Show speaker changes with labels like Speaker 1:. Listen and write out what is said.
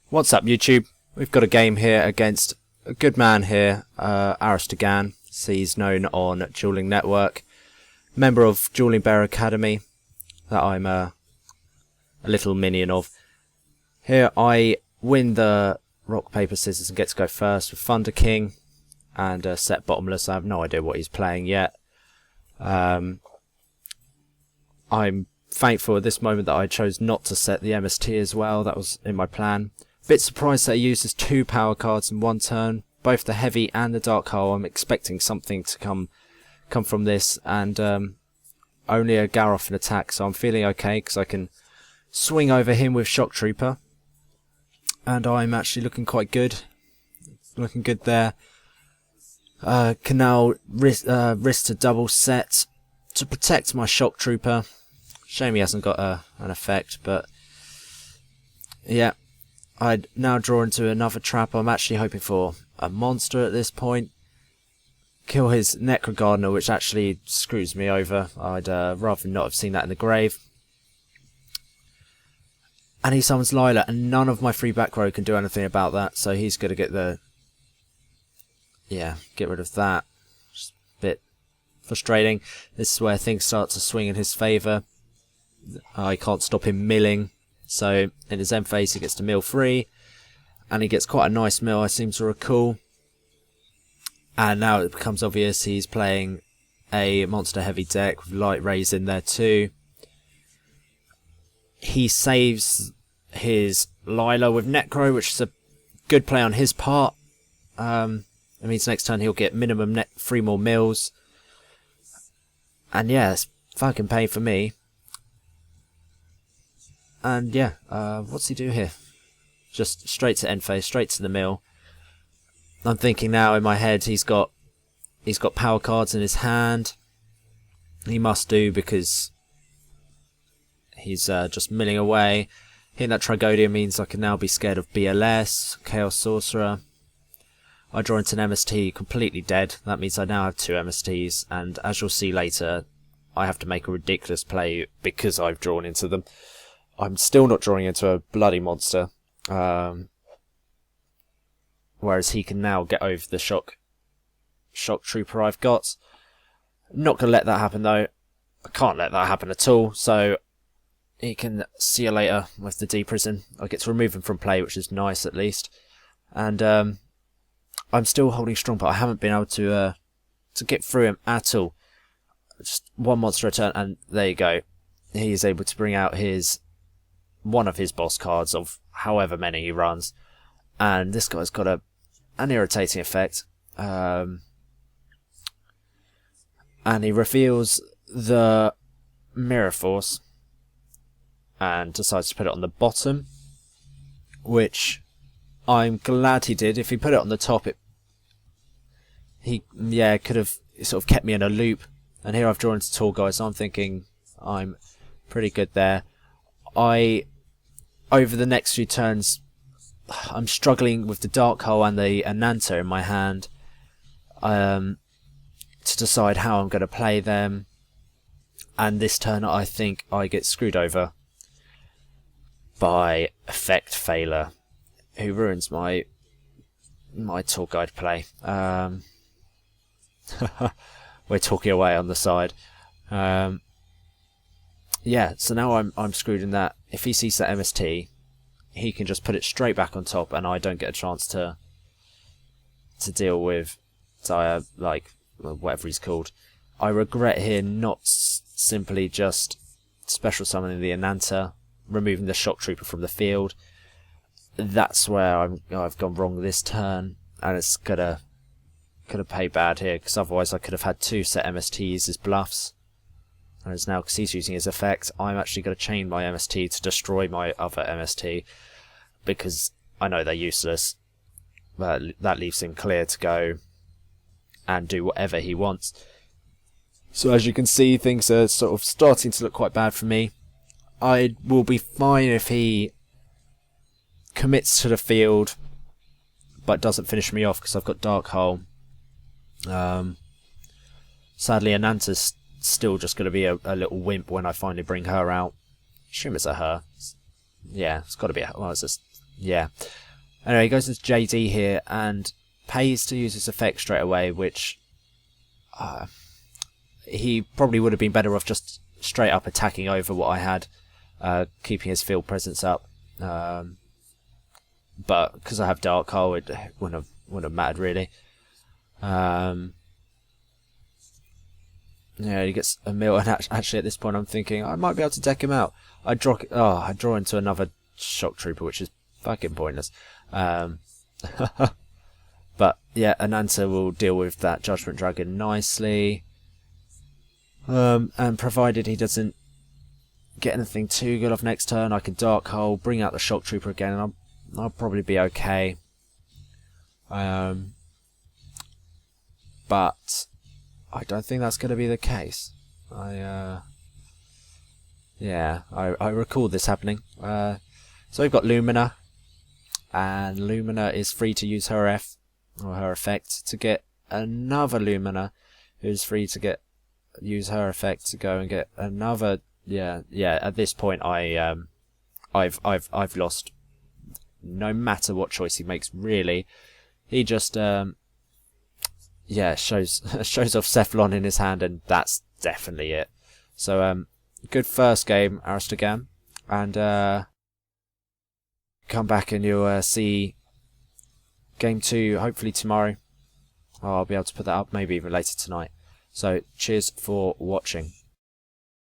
Speaker 1: What's up, YouTube? We've got a game here against a good man here, Aristogan. He's known on Dueling Network, member of Dueling Bear Academy, that I'm a little minion of. Here I win the rock, paper, scissors and get to go first with Thunder King and set bottomless. I have no idea what he's playing yet. I'm thankful at this moment that I chose not to set the MST as well. That was in my plan. Bit surprised that he uses 2 power cards in one turn, both the heavy and the dark hole. I'm expecting something to come from this, and only a Garroth in attack, so I'm feeling okay because I can swing over him with Shock Trooper, and I'm actually looking quite good. Looking good there. Can now risk to double set to protect my Shock Trooper. Shame he hasn't got an effect, but yeah. I'd now draw into another trap. I'm actually hoping for a monster at this point. Kill his Necrogardener, which actually screws me over. I'd rather not have seen that in the grave. And he summons Lila, and none of my free back row can do anything about that, so he's going to get the... yeah, get rid of that. Just a bit frustrating. This is where things start to swing in his favour. I can't stop him milling. So in his end phase he gets to mill 3, and he gets quite a nice mill, I seem to recall. And now it becomes obvious he's playing a monster heavy deck with light rays in there too. He saves his Lila with Necro, which is a good play on his part. It means next turn he'll get minimum 3 more mills. And yeah, it's fucking pain for me. And yeah, what's he do here? Just straight to end phase, straight to the mill. I'm thinking now in my head he's got power cards in his hand. He must do, because he's just milling away. Hitting that Tragodia means I can now be scared of BLS, Chaos Sorcerer. I draw into an MST completely dead. That means I now have 2 MSTs, and as you'll see later, I have to make a ridiculous play because I've drawn into them. I'm still not drawing into a bloody monster, whereas he can now get over the shock trooper I've got. Not going to let that happen though. I can't let that happen at all, so he can see you later with the D-Prison. I get to remove him from play, which is nice at least. And I'm still holding strong, but I haven't been able to get through him at all. Just one monster a turn, and there you go. He is able to bring out one of his boss cards of however many he runs, and this guy's got an irritating effect, and he reveals the Mirror Force and decides to put it on the bottom, which I'm glad he did. If he put it on the top, he could have sort of kept me in a loop, and here I've drawn into tall guys, so I'm thinking I'm pretty good there. Over the next few turns, I'm struggling with the Dark Hole and the Ananta in my hand to decide how I'm going to play them. And this turn I think I get screwed over by Effect Failer, who ruins my Tall Guide play. We're talking away on the side. Yeah, so now I'm screwed in that if he sees that MST, he can just put it straight back on top, and I don't get a chance to deal with whatever he's called. I regret here not simply just special summoning the Ananta, removing the Shock Trooper from the field. That's where I've gone wrong this turn, and it's gonna pay bad here, because otherwise I could have had 2 set MSTs as bluffs. Whereas now, because he's using his effect, I'm actually going to chain my MST to destroy my other MST, because I know they're useless. But that leaves him clear to go and do whatever he wants. So as you can see, things are sort of starting to look quite bad for me. I will be fine if he commits to the field, but doesn't finish me off, because I've got Dark Hole. Sadly, Ananta's still just going to be a little wimp when I finally bring her out. Assume it's a her. Yeah, it's got to be a... well, it's just... yeah. Anyway, he goes to JD here and pays to use his effect straight away, which he probably would have been better off just straight up attacking over what I had, keeping his field presence up. But because I have Dark Hole, it wouldn't have mattered really. Yeah, he gets a mill, and actually at this point I'm thinking I might be able to deck him out. I draw into another Shock Trooper, which is fucking pointless. But yeah, Ananta will deal with that Judgment Dragon nicely. And provided he doesn't get anything too good off next turn, I can Dark Hole, bring out the Shock Trooper again, and I'll probably be okay. But I don't think that's going to be the case. I recall this happening. So we've got Lumina, and Lumina is free to use her effect to get another Lumina, who's free to use her effect to go and get another. Yeah. At this point, I've lost. No matter what choice he makes, really, he just shows off Cephalon in his hand, and that's definitely it. So good first game, Aristogan, and come back and you'll see game 2 hopefully tomorrow. I'll be able to put that up, maybe even later tonight. So cheers for watching.